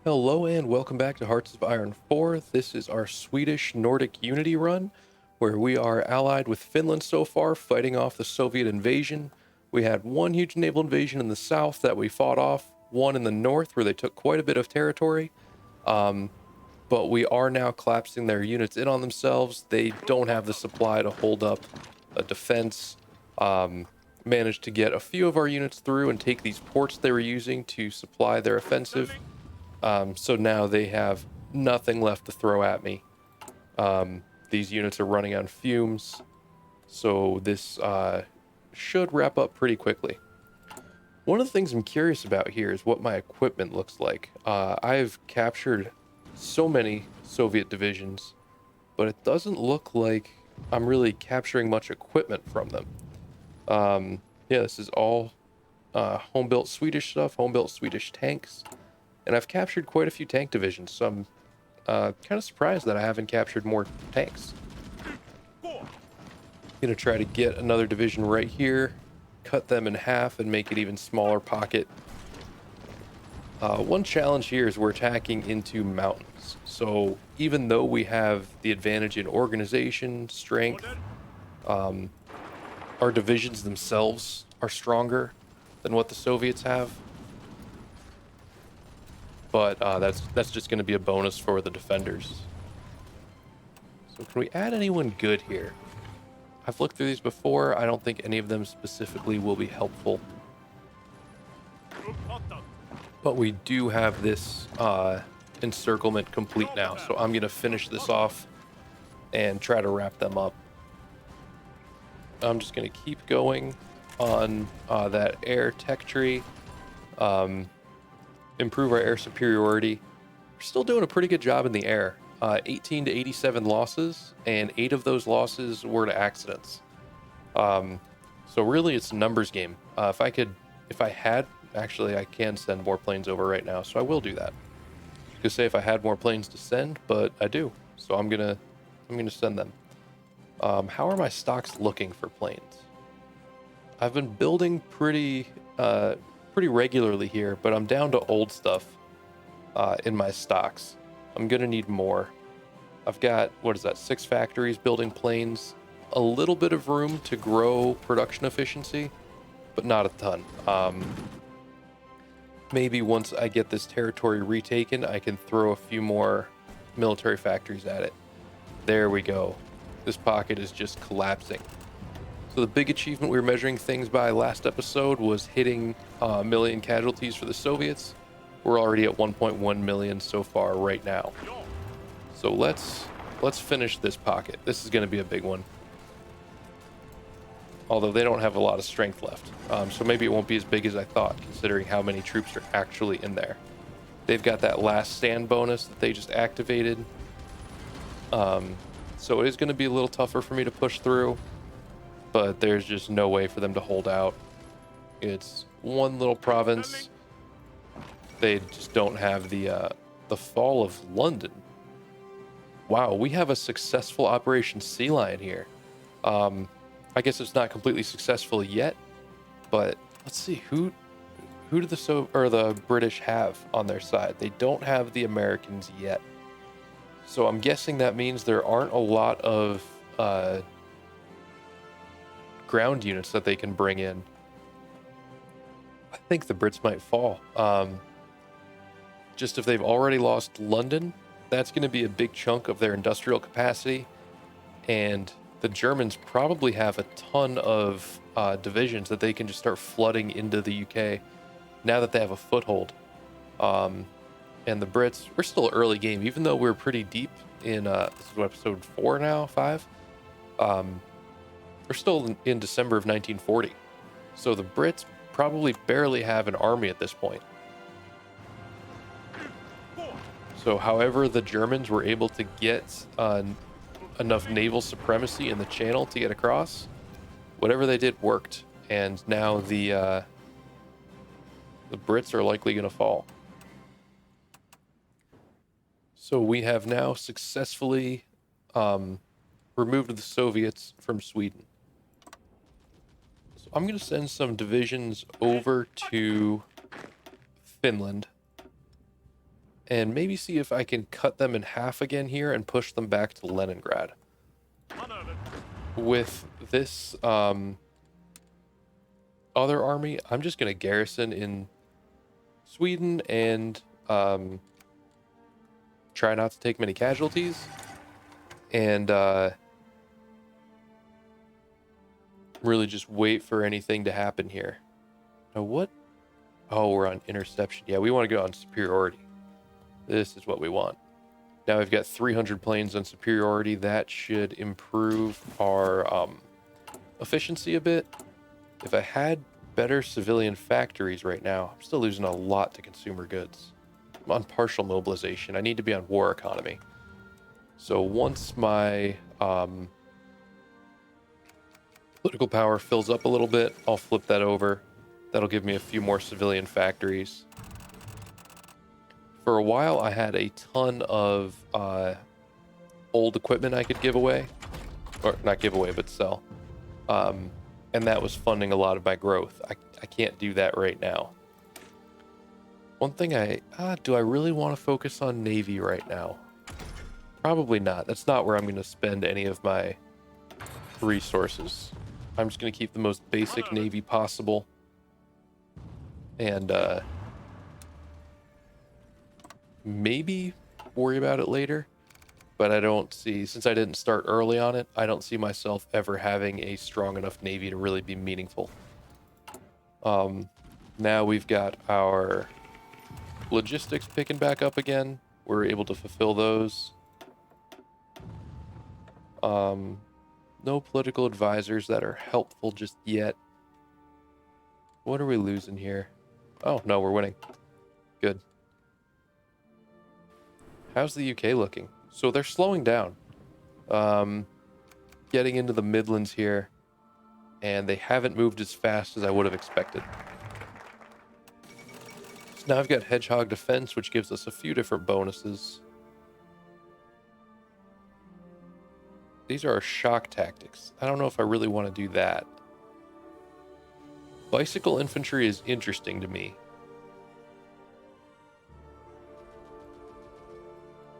Hello and welcome back to Hearts of Iron 4. This is our Swedish Nordic Unity run, where we are allied with Finland so far, fighting off the Soviet invasion. We had one huge naval invasion in the south that we fought off, one in the north where they took quite a bit of territory. But we are now collapsing their units in on themselves. They don't have the supply to hold up a defense. Managed to get a few of our units through and take these ports they were using to supply their offensive. So now they have nothing left to throw at me. These units are running on fumes, so this should wrap up pretty quickly. One of the things I'm curious about here is what my equipment looks like. I've captured so many Soviet divisions, but it doesn't look like I'm really capturing much equipment from them. Yeah, this is all home-built Swedish stuff, home-built Swedish tanks. And I've captured quite a few tank divisions, so I'm kind of surprised that I haven't captured more tanks. Gonna try to get another division right here, cut them in half, and make it even smaller pocket. One challenge here is we're attacking into mountains. So even though we have the advantage in organization, strength, our divisions themselves are stronger than what the Soviets have. But that's just going to be a bonus for the defenders. So can we add anyone good here? I've looked through these before. I don't think any of them specifically will be helpful. But we do have this encirclement complete now. So I'm going to finish this off and try to wrap them up. I'm just going to keep going on that air tech tree. Improve our air superiority. We're still doing a pretty good job in the air. 18 to 87 losses, and 8 of those losses were to accidents. So really it's a numbers game. If I had, actually I can send more planes over right now, so I will do that. I could say if I had more planes to send, but I do. So I'm gonna send them. How are my stocks looking for planes? I've been building pretty regularly here, but I'm down to old stuff in my stocks. I'm gonna need more. I've got, 6 factories building planes, a little bit of room to grow production efficiency, but not a ton. Maybe once I get this territory retaken, I can throw a few more military factories at it. There we go. This pocket is just collapsing. So the big achievement we were measuring things by last episode was hitting a million casualties for the Soviets. We're already at 1.1 million so far right now. So let's finish this pocket. This is going to be a big one. Although they don't have a lot of strength left. So maybe it won't be as big as I thought, considering how many troops are actually in there. They've got that last stand bonus that they just activated. So it is going to be a little tougher for me to push through. But there's just no way for them to hold out. It's one little province. They just don't have the fall of London. Wow, we have a successful Operation Sea Lion here. I guess it's not completely successful yet, but let's see who do the British have on their side? They don't have the Americans yet. So I'm guessing that means there aren't a lot of ground units that they can bring in. I think the Brits might fall. Just if they've already lost London, that's going to be a big chunk of their industrial capacity. And the Germans probably have a ton of divisions that they can just start flooding into the UK now that they have a foothold. And the Brits, we're still early game, even though we're pretty deep in, this is episode 4 now, 5. We're still in December of 1940. So the Brits probably barely have an army at this point. So however the Germans were able to get enough naval supremacy in the channel to get across, whatever they did worked. And now the Brits are likely going to fall. So we have now successfully removed the Soviets from Sweden. I'm going to send some divisions over to Finland. and maybe see if I can cut them in half again here and push them back to Leningrad. With this other army, I'm just going to garrison in Sweden and try not to take many casualties, and really just wait for anything to happen here. Now what? Oh, we're on interception. Yeah, we want to go on superiority. This is what we want. Now we've got 300 planes on superiority. That should improve our efficiency a bit. If I had better civilian factories right now, I'm still losing a lot to consumer goods. I'm on partial mobilization. I need to be on war economy. So once my political power fills up a little bit, I'll flip that over. That'll give me a few more civilian factories. For a while, I had a ton of old equipment I could give away. Or not give away, but sell. And that was funding a lot of my growth. I can't do that right now. One thing do I really want to focus on Navy right now? Probably not. That's not where I'm going to spend any of my resources. I'm just going to keep the most basic Navy possible. And maybe worry about it later. But I don't see, since I didn't start early on it, I don't see myself ever having a strong enough Navy to really be meaningful. Now we've got our logistics picking back up again. We're able to fulfill those. No political advisors that are helpful just yet. What are we losing here? Oh, no, we're winning. Good. How's the UK looking? So they're slowing down. Getting into the Midlands here. And they haven't moved as fast as I would have expected. So now I've got Hedgehog Defense, which gives us a few different bonuses. These are our shock tactics. I don't know if I really want to do that. Bicycle infantry is interesting to me.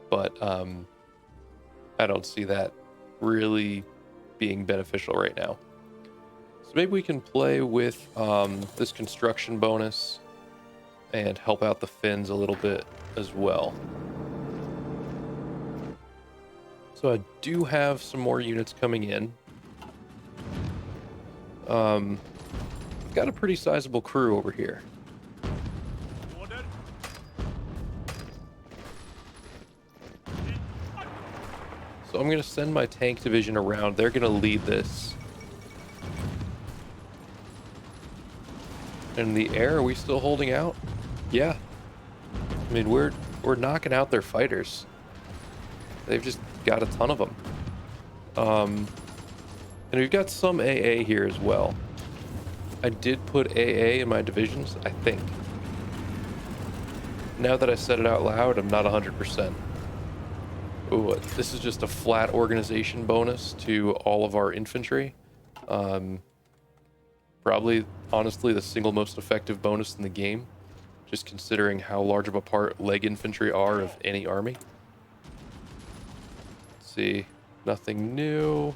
But I don't see that really being beneficial right now. So maybe we can play with this construction bonus and help out the Finns a little bit as well. So I do have some more units coming in. Got a pretty sizable crew over here. So I'm going to send my tank division around. They're going to lead this. In the air, are we still holding out? Yeah. I mean, we're knocking out their fighters. They've just got a ton of them. And we've got some AA here as well. I did put AA in my divisions, I think. Now that I said it out loud, I'm not 100%. Ooh, this is just a flat organization bonus to all of our infantry. Probably, honestly, the single most effective bonus in the game, just considering how large of a part leg infantry are of any army. Let's see, nothing new.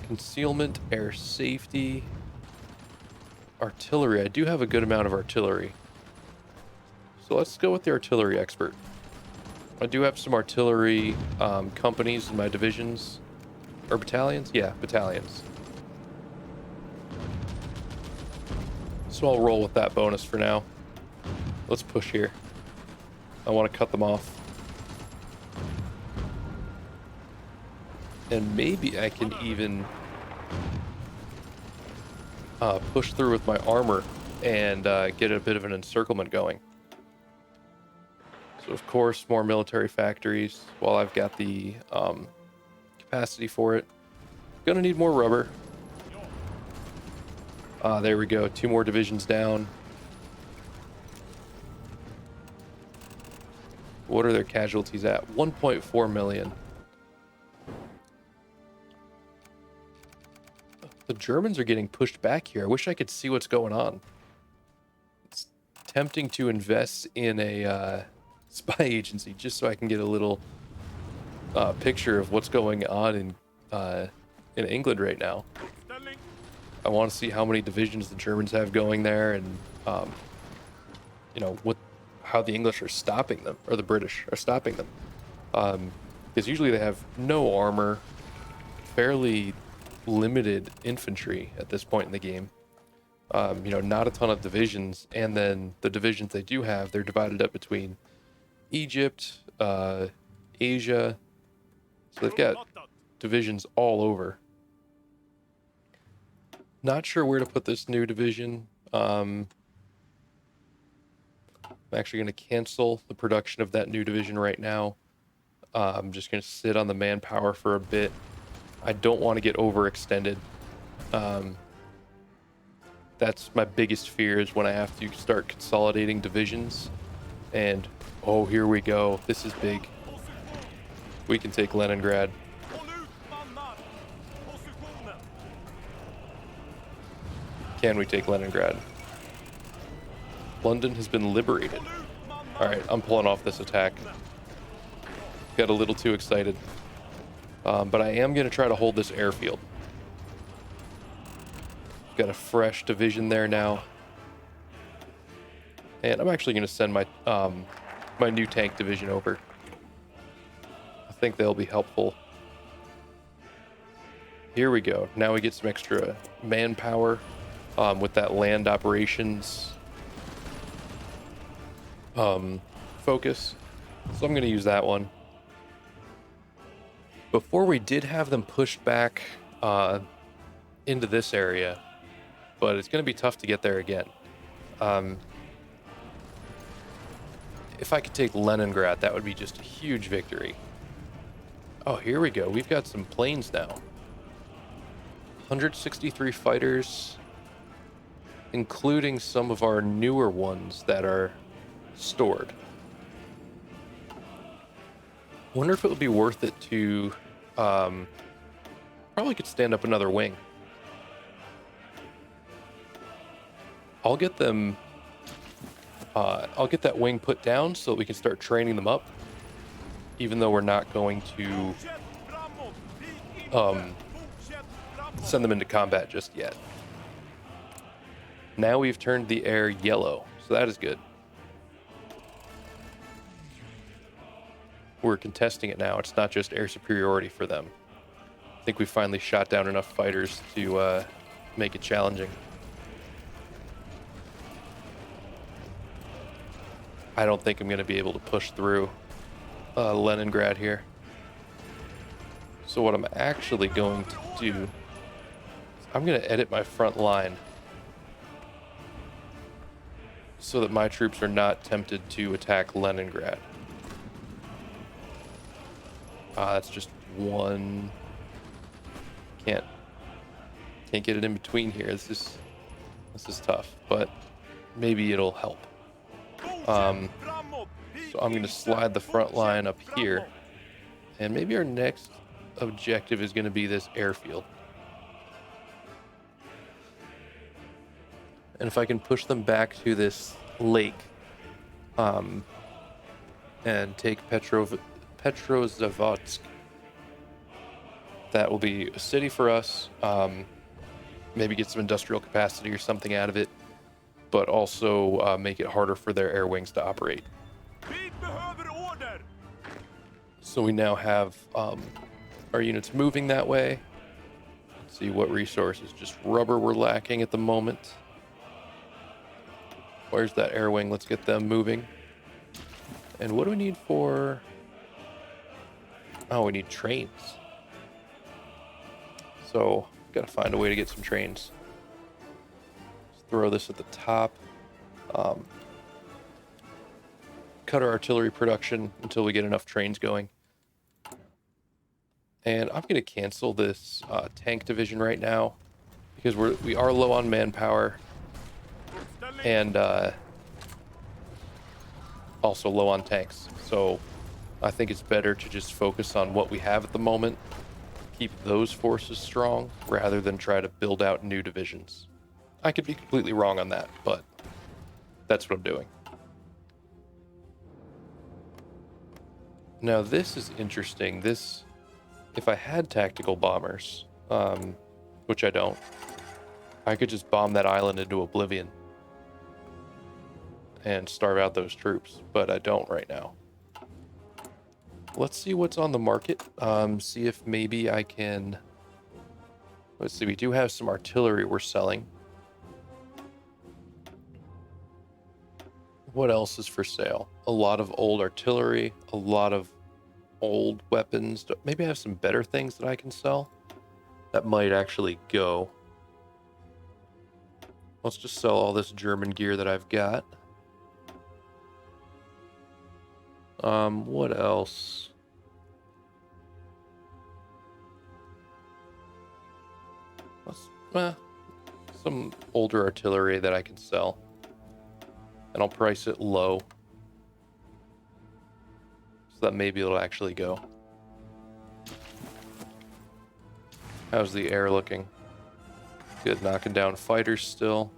Concealment, air safety, artillery. I do have a good amount of artillery. So let's go with the artillery expert. I do have some artillery companies in my divisions. Or battalions? Yeah, battalions. So I'll roll with that bonus for now. Let's push here. I want to cut them off. And maybe I can even push through with my armor and get a bit of an encirclement going. So of course, more military factories while I've got the capacity for it. Gonna need more rubber. There we go, 2 more divisions down. What are their casualties at? 1.4 million. The Germans are getting pushed back here. I wish I could see what's going on. It's tempting to invest in a spy agency just so I can get a little picture of what's going on in England right now. I want to see how many divisions the Germans have going there, and you know how the English are stopping them, or the British are stopping them. Because usually they have no armor, fairly limited infantry at this point in the game. You know, not a ton of divisions, and then the divisions they do have, they're divided up between Egypt, Asia. So they've got divisions all over. Not sure where to put this new division. I'm actually going to cancel the production of that new division right now. I'm just going to sit on the manpower for a bit. I don't want to get overextended. That's my biggest fear, is when I have to start consolidating divisions. And, oh, here we go. This is big. We can take Leningrad. Can we take Leningrad? London has been liberated. Alright, I'm pulling off this attack. Got a little too excited. But I am going to try to hold this airfield. Got a fresh division there now. And I'm actually going to send my my new tank division over. I think they'll be helpful. Here we go. Now we get some extra manpower with that land operations focus. So I'm going to use that one. Before, we did have them pushed back into this area, but it's going to be tough to get there again. If I could take Leningrad, that would be just a huge victory. Oh, here we go. We've got some planes now. 163 fighters, including some of our newer ones that are stored. Wonder if it would be worth it to probably could stand up another wing. I'll get them I'll get that wing put down so that we can start training them up, even though we're not going to send them into combat just yet. Now we've turned the air yellow, so that is good. We're contesting it now. It's not just air superiority for them. I think we finally shot down enough fighters to make it challenging. I don't think I'm going to be able to push through Leningrad here. So what I'm actually going to do, I'm going to edit my front line so that my troops are not tempted to attack Leningrad. That's just one. Can't get it in between here. This is tough, but maybe it'll help. So I'm going to slide the front line up here, and maybe our next objective is going to be this airfield. And if I can push them back to this lake, and take Petrozavodsk, that will be a city for us. Maybe get some industrial capacity or something out of it, but also make it harder for their air wings to operate. So we now have our units moving that way. Let's see what resources. Just rubber we're lacking at the moment. Where's that air wing? Let's get them moving. And what do we need for... Oh, we need trains. So, gotta find a way to get some trains. Let's throw this at the top. Cut our artillery production until we get enough trains going. And I'm going to cancel this tank division right now, because we are low on manpower, and also low on tanks. So I think it's better to just focus on what we have at the moment, keep those forces strong, rather than try to build out new divisions. I could be completely wrong on that, but that's what I'm doing. Now this is interesting. This, if I had tactical bombers, which I don't, I could just bomb that island into oblivion and starve out those troops, but I don't right now. Let's see what's on the market. See if maybe I can... Let's see, we do have some artillery we're selling. What else is for sale? A lot of old artillery, a lot of old weapons. Maybe I have some better things that I can sell that might actually go. Let's just sell all this German gear that I've got. What else? Some older artillery that I can sell. And I'll price it low. So that maybe it'll actually go. How's the air looking? Good, knocking down fighters still.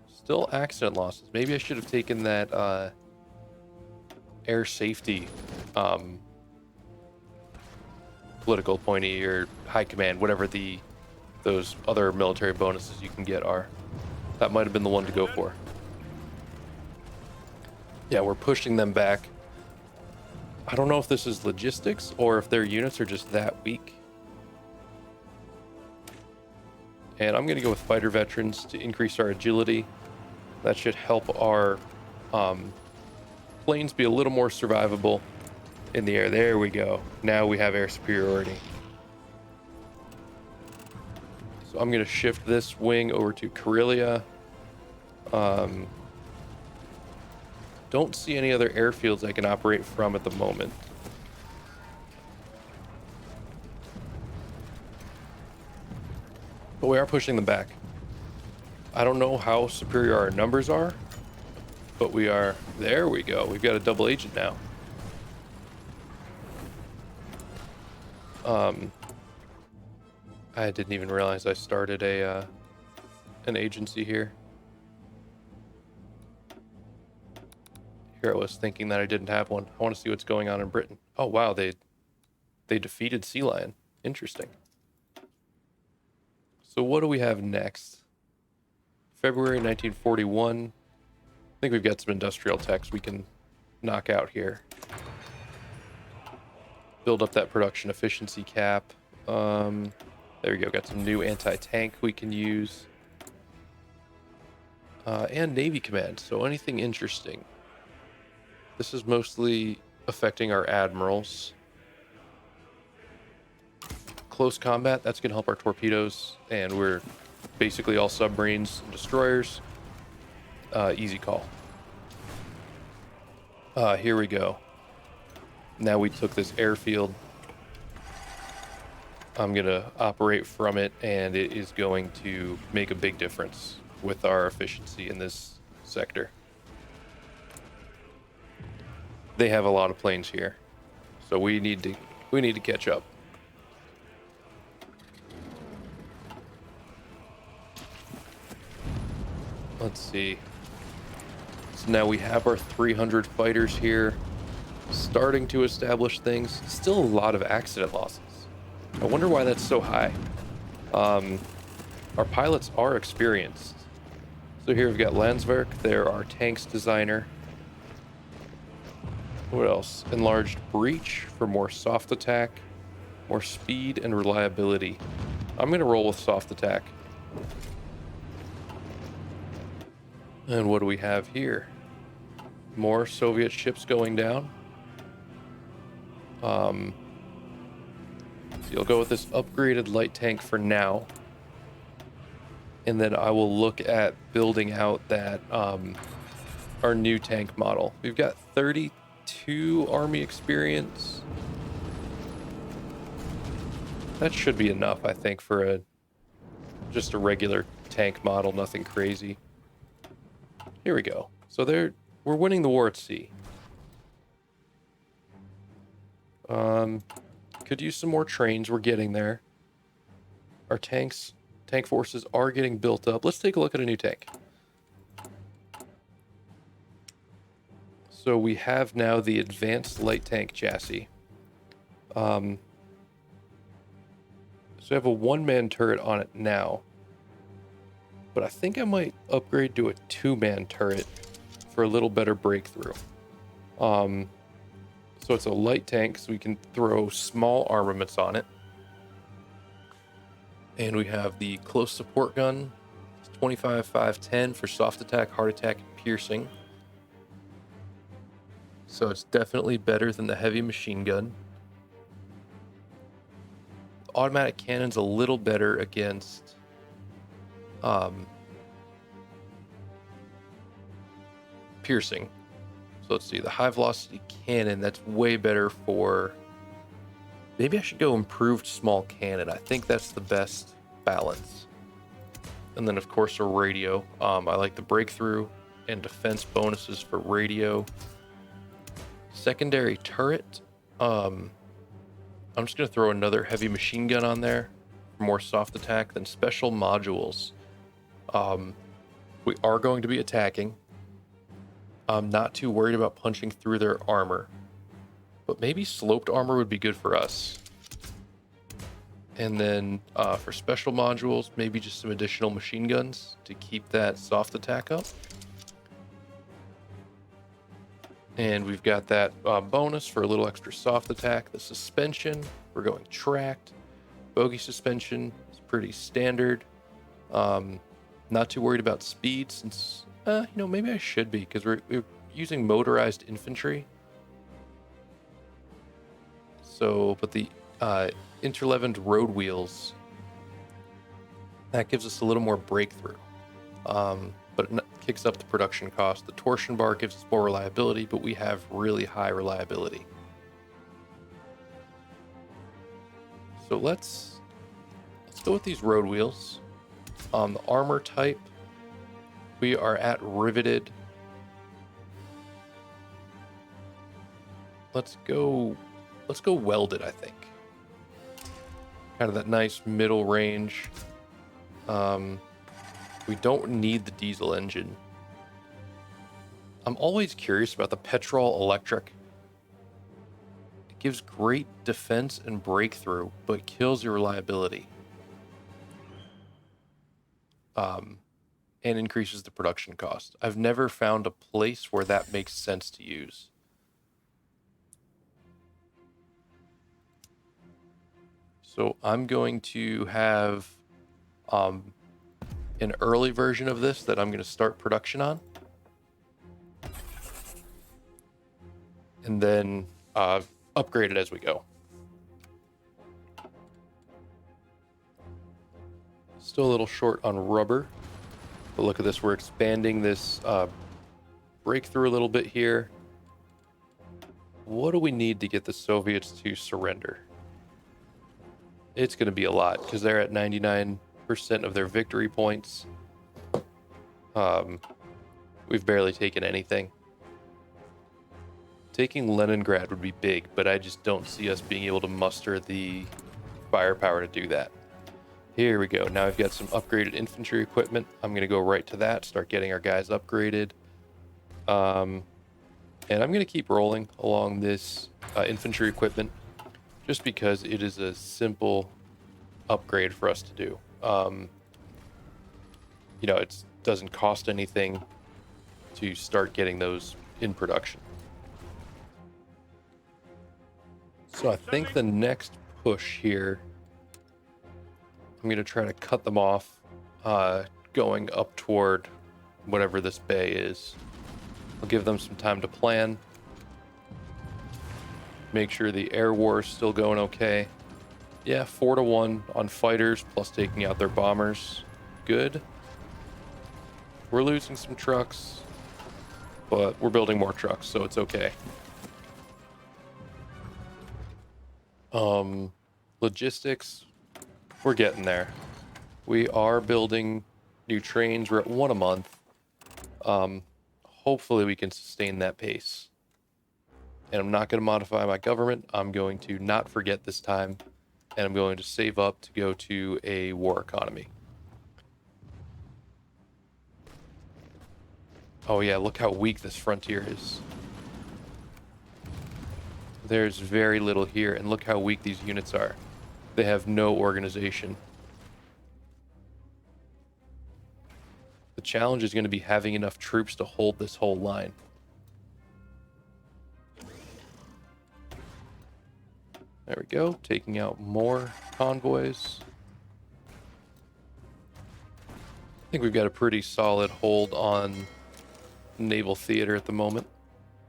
Still accident losses. Maybe I should have taken that air safety political appointee or high command, whatever those other military bonuses you can get are. That might have been the one to go for. Yeah, we're pushing them back. I don't know if this is logistics or if their units are just that weak. And I'm going to go with fighter veterans to increase our agility. That should help our planes be a little more survivable in the air. There we go. Now we have air superiority. So I'm going to shift this wing over to Karelia. Don't see any other airfields I can operate from at the moment. But we are pushing them back. I don't know how superior our numbers are, but we are... There we go. We've got a double agent now. I didn't even realize I started an agency here. Here I was thinking that I didn't have one. I want to see what's going on in Britain. Oh wow, they defeated Sea Lion. Interesting. So what do we have next? February 1941. I think we've got some industrial techs we can knock out here. Build up that production efficiency cap. There we go. Got some new anti-tank we can use. And Navy Command. So anything interesting. This is mostly affecting our admirals. Close combat, that's going to help our torpedoes. And we're basically all submarines and destroyers. Easy call. Here we go. Now we took this airfield. I'm going to operate from it, and it is going to make a big difference with our efficiency in this sector. They have a lot of planes here, so we need to catch up. Let's see. So now we have our 300 fighters here, starting to establish things. Still a lot of accident losses. I wonder why that's so high. Our pilots are experienced. So here we've got Landswerk. They're our tanks designer. What else? Enlarged breach for more soft attack, more speed and reliability. I'm going to roll with soft attack. And what do we have here? More Soviet ships going down. So you'll go with this upgraded light tank for now. And then I will look at building out that our new tank model. We've got 32 army experience. That should be enough, I think, for just a regular tank model, nothing crazy. Here we go. So we're winning the war at sea. Could use some more trains. We're getting there. Our tank forces are getting built up. Let's take a look at a new tank. So we have now the advanced light tank chassis. So I have a one-man turret on it now, but I think I might upgrade to a two-man turret for a little better breakthrough. So it's a light tank, so we can throw small armaments on it. And we have the close support gun, 25, 5, 10 for soft attack, hard attack, and piercing. So it's definitely better than the heavy machine gun. Automatic cannon's a little better against piercing. So let's see, the high velocity cannon, that's way better for... Maybe I should go improved small cannon. I think that's the best balance. And then of course a radio. I like the breakthrough and defense bonuses for radio. Secondary turret. I'm just going to throw another heavy machine gun on there for more soft attack. Then special modules. We are going to be attacking. I'm not too worried about punching through their armor. But maybe sloped armor would be good for us. And then for special modules, maybe just some additional machine guns to keep that soft attack up. And we've got that bonus for a little extra soft attack. The suspension, we're going tracked. Bogey suspension is pretty standard. Not too worried about speed since, maybe I should be because we're using motorized infantry. So, but the interleavened road wheels, that gives us a little more breakthrough. But it kicks up the production cost. The torsion bar gives us more reliability, but we have really high reliability. So let's go with these road wheels. The armor type, we are at riveted. Let's go welded, I think. Kind of that nice middle range. We don't need the diesel engine. I'm always curious about the petrol electric. It gives great defense and breakthrough, but kills your reliability. And increases the production cost. I've never found a place where that makes sense to use. So I'm going to have an early version of this that I'm going to start production on. And then upgrade it as we go. Still a little short on rubber. But look at this, we're expanding this breakthrough a little bit here. What do we need to get the Soviets to surrender? It's going to be a lot because they're at 99% of their victory points. We've barely taken anything. Taking Leningrad would be big, but I just don't see us being able to muster the firepower to do that. Here we go. Now I've got some upgraded infantry equipment. I'm going to go right to that, start getting our guys upgraded. And I'm going to keep rolling along this infantry equipment just because it is a simple upgrade for us to do. It doesn't cost anything to start getting those in production. So I think the next push here, I'm going to try to cut them off going up toward whatever this bay is. I'll give them some time to plan. Make sure the air war is still going okay. Yeah, 4-1 on fighters, plus taking out their bombers. Good. We're losing some trucks, but we're building more trucks, so it's okay. Logistics, we're getting there. We are building new trains. We're at 1 a month. Hopefully we can sustain that pace. And I'm not going to modify my government. I'm going to not forget this time. And I'm going to save up to go to a war economy. Oh yeah, look how weak this frontier is. There's very little here, and look how weak these units are. They have no organization. The challenge is going to be having enough troops to hold this whole line. There we go, taking out more convoys. I think we've got a pretty solid hold on naval theater at the moment.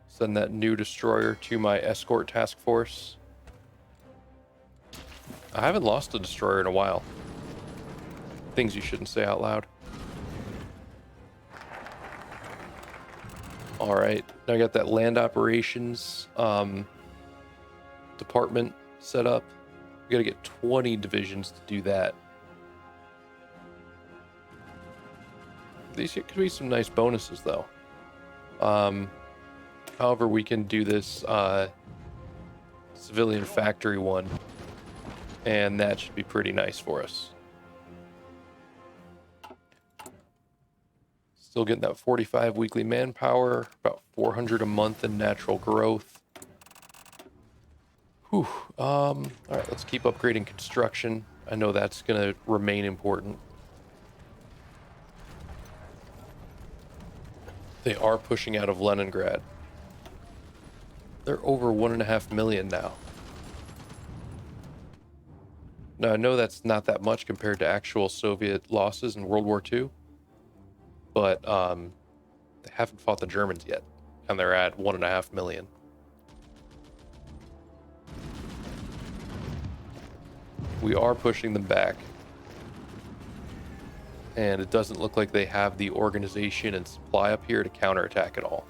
Send that new destroyer to my escort task force. I haven't lost a destroyer in a while. Things you shouldn't say out loud. All right, now I got that land operations department set up. We got to get 20 divisions to do that. These could be some nice bonuses, though. However, we can do this civilian factory one, and that should be pretty nice for us. Still getting that 45 weekly manpower, about 400 a month in natural growth. Whew. All right, let's keep upgrading construction. I know that's going to remain important. They are pushing out of Leningrad. They're over 1.5 million now. Now, I know that's not that much compared to actual Soviet losses in World War II, but they haven't fought the Germans yet, and they're at 1.5 million. We are pushing them back, and it doesn't look like they have the organization and supply up here to counterattack at all.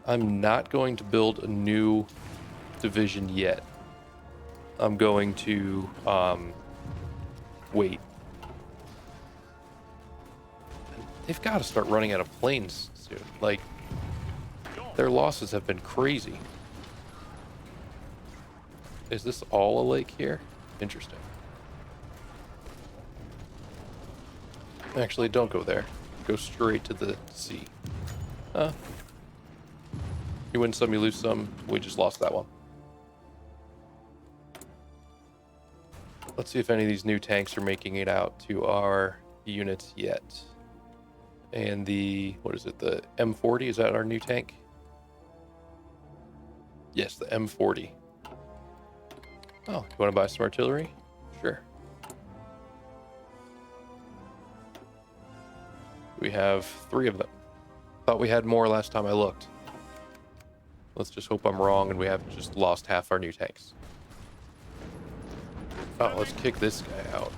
I'm not going to build a new division yet. I'm going to wait. They've got to start running out of planes soon. Like, their losses have been crazy. Is this all a lake here? Interesting. Actually, don't go there. Go straight to the sea. You win some, you lose some. We just lost that one. Let's see if any of these new tanks are making it out to our units yet. And the, what is it, the M40, is that our new tank? Yes, the M40. Oh, you want to buy some artillery? Sure. We have 3 of them. Thought we had more last time I looked. Let's just hope I'm wrong and we have just lost half our new tanks. Oh, let's kick this guy out.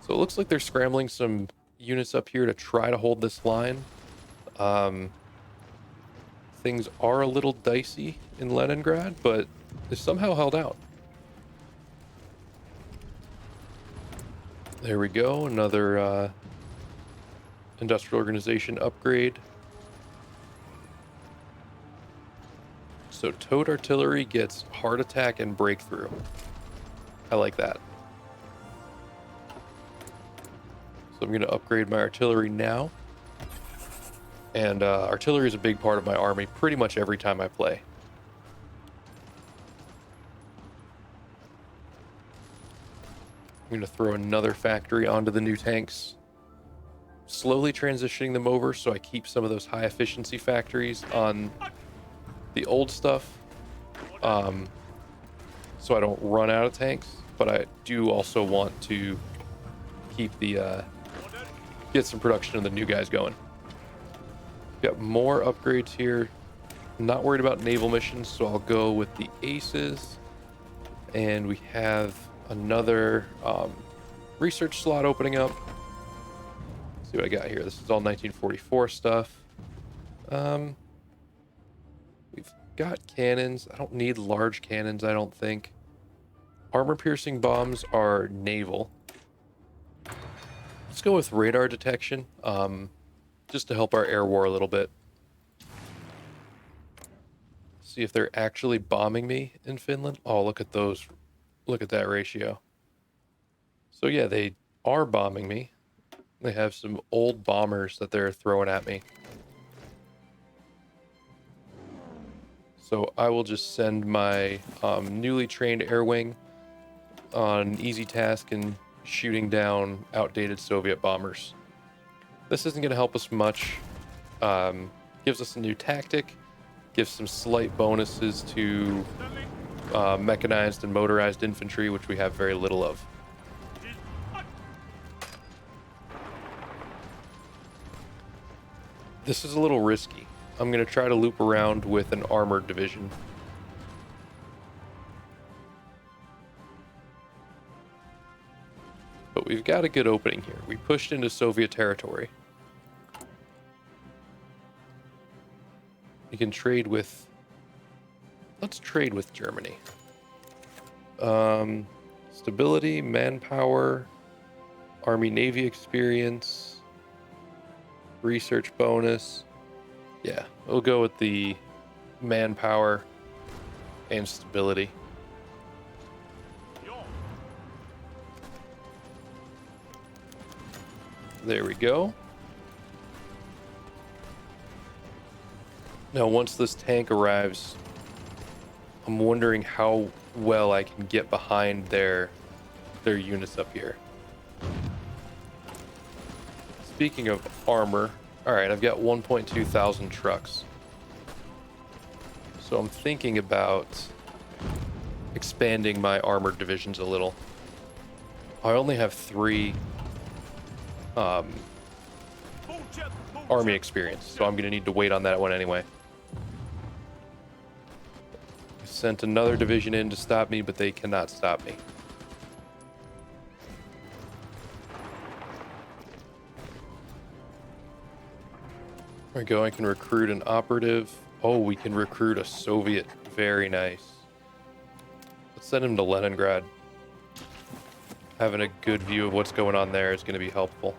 So it looks like they're scrambling some units up here to try to hold this line. Things are a little dicey in Leningrad, but they somehow held out. There we go, another industrial organization upgrade. So towed artillery gets heart attack and breakthrough. I like that. So I'm going to upgrade my artillery now. And artillery is a big part of my army pretty much every time I play. I'm going to throw another factory onto the new tanks. Slowly transitioning them over so I keep some of those high efficiency factories on the old stuff. So I don't run out of tanks. But I do also want to keep the... get some production of the new guys going. Got more upgrades here. Not worried about naval missions, so I'll go with the aces. And we have another research slot opening up. Let's see what I got here. This is all 1944 stuff. We've got cannons. I don't need large cannons, I don't think. Armor-piercing bombs are naval. Let's go with radar detection, just to help our air war a little bit. See if they're actually bombing me in Finland. Oh, look at those. Look at that ratio. So yeah, they are bombing me. They have some old bombers that they're throwing at me. So I will just send my newly trained air wing on an easy task in shooting down outdated Soviet bombers. This isn't going to help us much. Gives us a new tactic, gives some slight bonuses to mechanized and motorized infantry, which we have very little of. This is a little risky. I'm going to try to loop around with an armored division. But we've got a good opening here. We pushed into Soviet territory. We can trade with... Let's trade with Germany. Stability, manpower, Army-Navy experience, research bonus. Yeah, we'll go with the manpower and stability. There we go. Now, once this tank arrives, I'm wondering how well I can get behind their units up here. Speaking of armor, all right, I've got 1.2 thousand trucks. So I'm thinking about expanding my armored divisions a little. I only have 3 army experience, so I'm going to need to wait on that one anyway. I sent another division in to stop me, but they cannot stop me. There we go, I can recruit an operative. Oh, we can recruit a Soviet. Very nice. Let's send him to Leningrad. Having a good view of what's going on there is going to be helpful.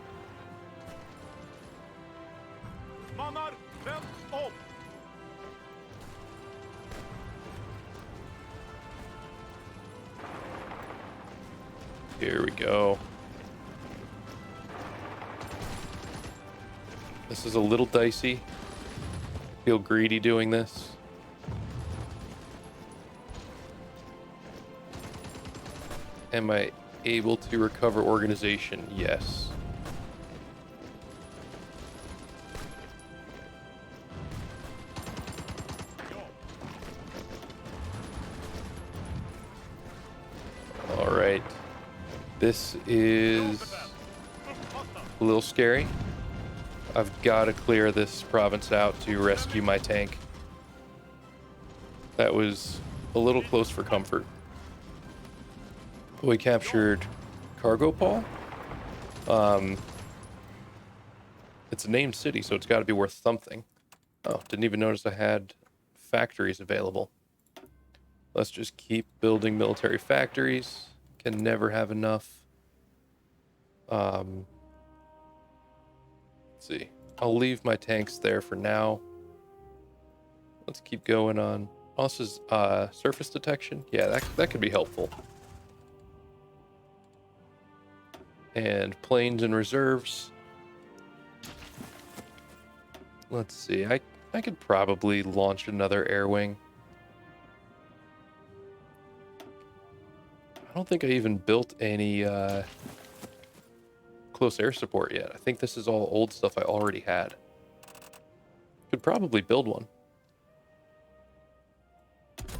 Here we go. This is a little dicey. I feel greedy doing this. Am I able to recover organization? Yes. All right. This is a little scary. I've got to clear this province out to rescue my tank. That was a little close for comfort. We captured Cargopol. It's a named city, so it's got to be worth something. Oh, didn't even notice I had factories available. Let's just keep building military factories. Can never have enough. Let's see. I'll leave my tanks there for now. Let's keep going on. Also, surface detection. Yeah, that could be helpful. And planes and reserves. Let's see. I could probably launch another air wing. I don't think I even built any close air support yet. I think this is all old stuff I already had. Could probably build one.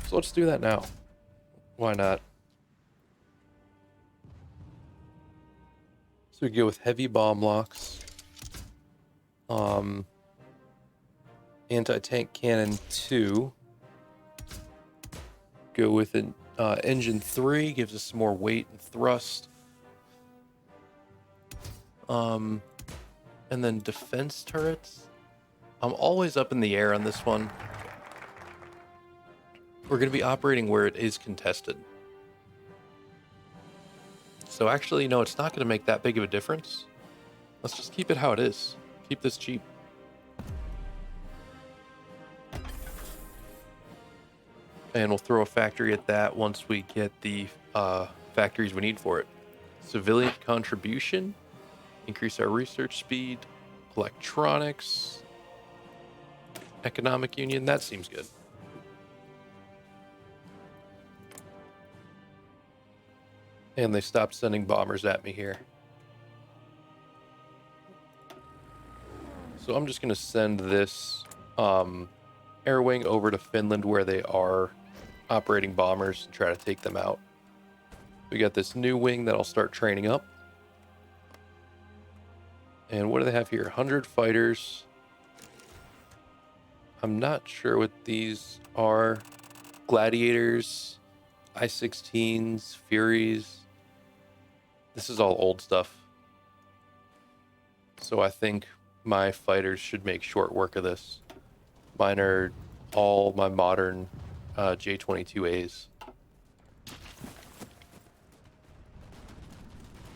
So let's do that now. Why not? So we go with heavy bomb locks. Anti-tank cannon 2. Go with an engine 3, gives us some more weight and thrust. And then defense turrets. I'm always up in the air on this one. We're going to be operating where it is contested. So actually, no, it's not going to make that big of a difference. Let's just keep it how it is. Keep this cheap. And we'll throw a factory at that once we get the factories we need for it. Civilian contribution. Increase our research speed. Electronics. Economic union. That seems good. And they stopped sending bombers at me here. So I'm just going to send this air wing over to Finland where they are operating bombers and try to take them out. We got this new wing that I'll start training up. And what do they have here? 100 fighters. I'm not sure what these are. Gladiators, I-16s, Furies. This is all old stuff. So I think my fighters should make short work of this. Mine are all my modern J-22As.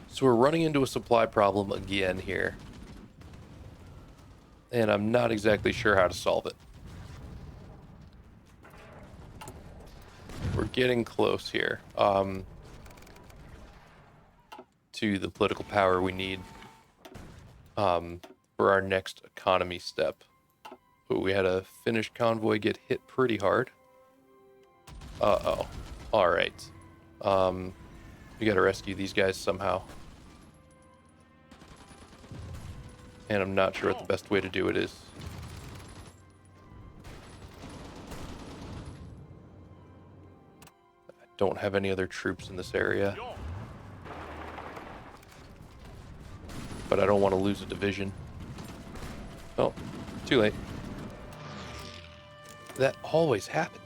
So we're running into a supply problem again here. And I'm not exactly sure how to solve it. We're getting close here to the political power we need for our next economy step. But we had a Finnish convoy get hit pretty hard. Uh-oh. All right. We got to rescue these guys somehow. And I'm not sure what the best way to do it is. I don't have any other troops in this area. But I don't want to lose a division. Oh, too late. That always happens.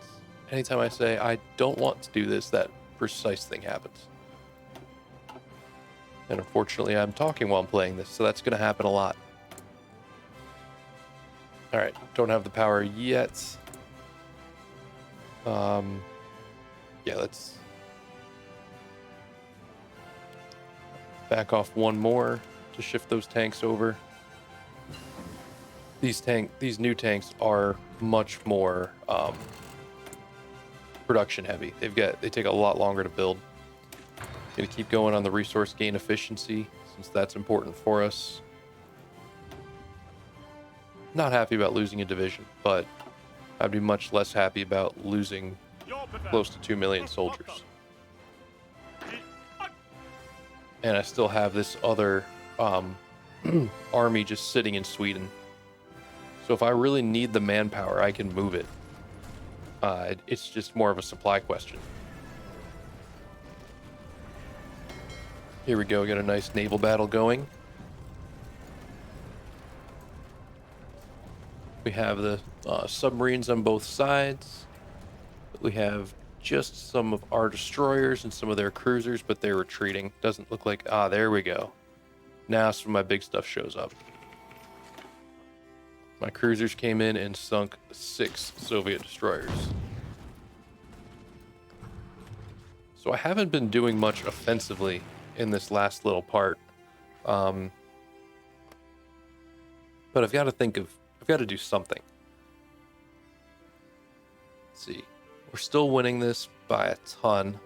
Anytime I say I don't want to do this, that precise thing happens. And unfortunately, I'm talking while I'm playing this, so that's going to happen a lot. All right, don't have the power yet. Yeah, let's back off one more to shift those tanks over. These new tanks are much more production heavy. They take a lot longer to build. Gonna keep going on the resource gain efficiency since that's important for us. Not happy about losing a division, but I'd be much less happy about losing close to 2 million soldiers. And I still have this other army just sitting in Sweden. So if I really need the manpower, I can move it. It's just more of a supply question. Here we go, we got a nice naval battle going. We have the submarines on both sides. We have just some of our destroyers and some of their cruisers, but they're retreating. Doesn't look like... Ah, there we go. Now some of my big stuff shows up. My cruisers came in and sunk 6 Soviet destroyers. So I haven't been doing much offensively in this last little part. But I've got to do something. Let's see. We're still winning this by a ton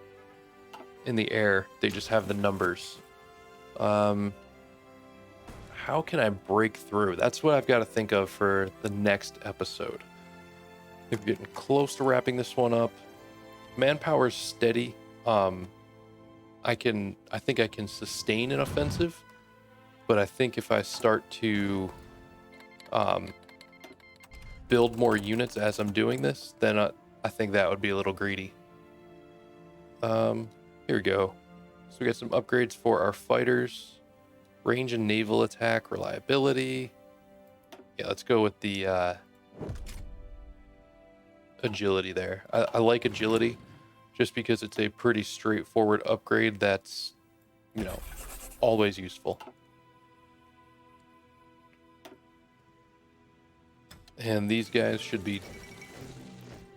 in the air. They just have the numbers. How can I break through? That's what I've got to think of for the next episode. We're getting close to wrapping this one up. Manpower is steady. I think I can sustain an offensive, but I think if I start to build more units as I'm doing this, then I think that would be a little greedy. Here we go. So we got some upgrades for our fighters. Range and naval attack, reliability. Yeah, let's go with the agility there. I like agility just because it's a pretty straightforward upgrade that's, always useful. And these guys should be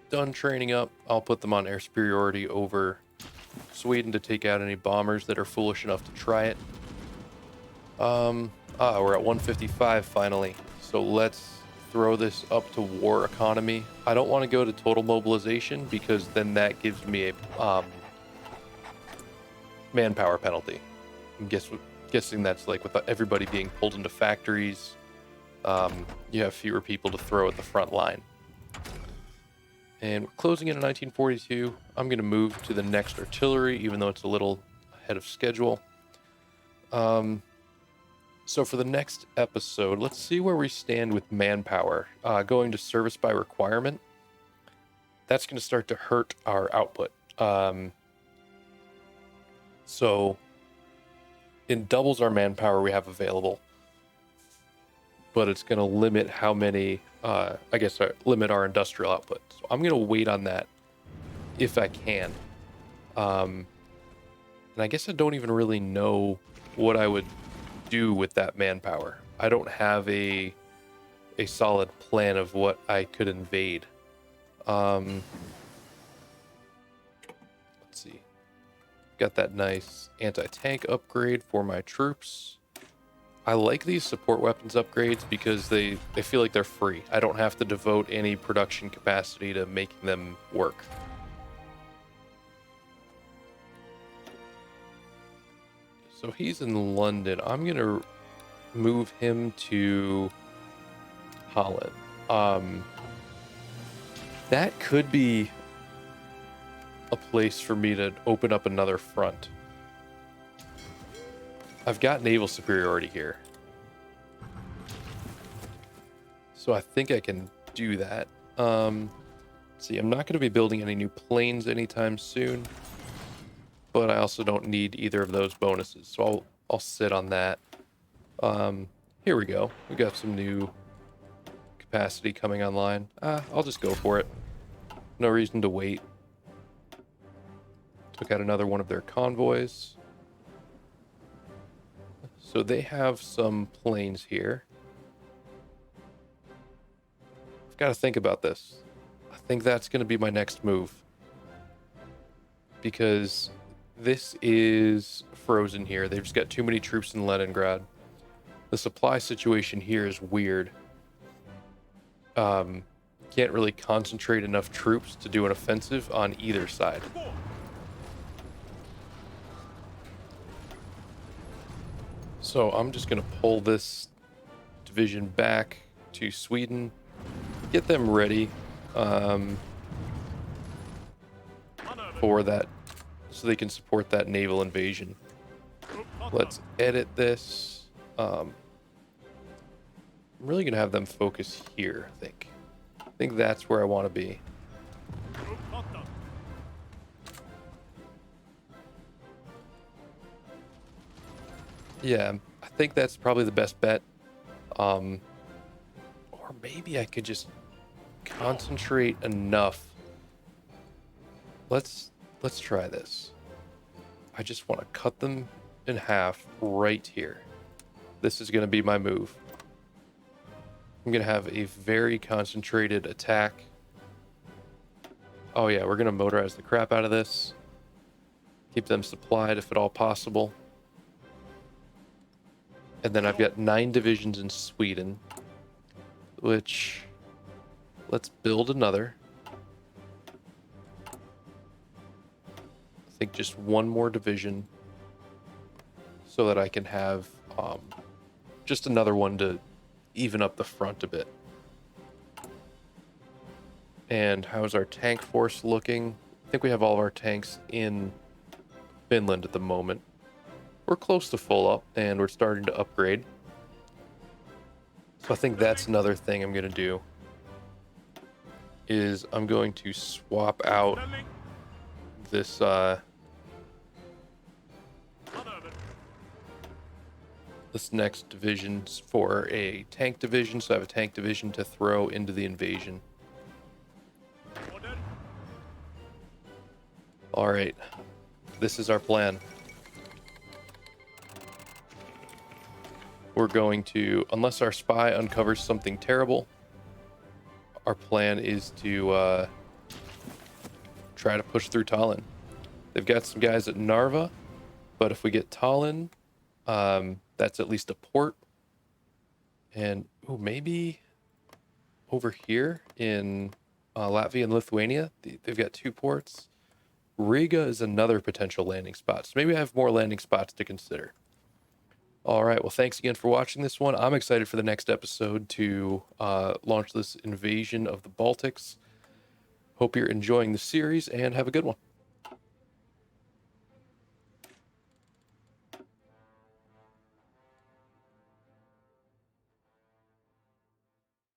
done training up. I'll put them on air superiority over Sweden to take out any bombers that are foolish enough to try it. We're at 155 finally. So let's throw this up to war economy. I don't want to go to total mobilization because then that gives me a manpower penalty. I'm guessing that's like with everybody being pulled into factories. You have fewer people to throw at the front line. And we're closing in 1942. I'm going to move to the next artillery, even though it's a little ahead of schedule. So for the next episode, let's see where we stand with manpower. Going to service by requirement, that's going to start to hurt our output. So it doubles our manpower we have available, but it's going to limit how many, limit our industrial output. So I'm going to wait on that if I can. And I guess I don't even really know what I would do with that manpower. I don't have a solid plan of what I could invade. Let's see. Got that nice anti-tank upgrade for my troops. I like these support weapons upgrades because they feel like they're free. I don't have to devote any production capacity to making them work. So he's in London. I'm going to move him to Holland. That could be a place for me to open up another front. I've got naval superiority here, so I think I can do that. See, I'm not going to be building any new planes anytime soon, but I also don't need either of those bonuses, so I'll sit on that. Here we go. We got some new capacity coming online. I'll just go for it. No reason to wait. Took out another one of their convoys. So they have some planes here. I've got to think about this. I think that's going to be my next move, because this is frozen here. They've just got too many troops in Leningrad. The supply situation here is weird. Can't really concentrate enough troops to do an offensive on either side. So I'm just going to pull this division back to Sweden, get them ready for that, so they can support that naval invasion. Let's edit this. I'm really going to have them focus here, I think. I think that's where I want to be. Yeah, I think that's probably the best bet. Or maybe I could just concentrate enough. Let's try this. I just want to cut them in half right here. This is going to be my move. I'm going to have a very concentrated attack. Oh yeah, we're going to motorize the crap out of this. Keep them supplied if at all possible. And then I've got 9 divisions in Sweden, which, let's build another. I think just one more division so that I can have just another one to even up the front a bit. And how's our tank force looking? I think we have all of our tanks in Finland at the moment. We're close to full up, and we're starting to upgrade. So I think that's another thing I'm going to do, is I'm going to swap out this this next division for a tank division, so I have a tank division to throw into the invasion. All right, this is our plan. We're going to, unless our spy uncovers something terrible, our plan is to try to push through Tallinn. They've got some guys at Narva, but if we get Tallinn, that's at least a port. And maybe over here in Latvia and Lithuania, they've got 2 ports. Riga is another potential landing spot, so maybe I have more landing spots to consider. All right, well, thanks again for watching this one. I'm excited for the next episode to launch this invasion of the Baltics. Hope you're enjoying the series, and have a good one.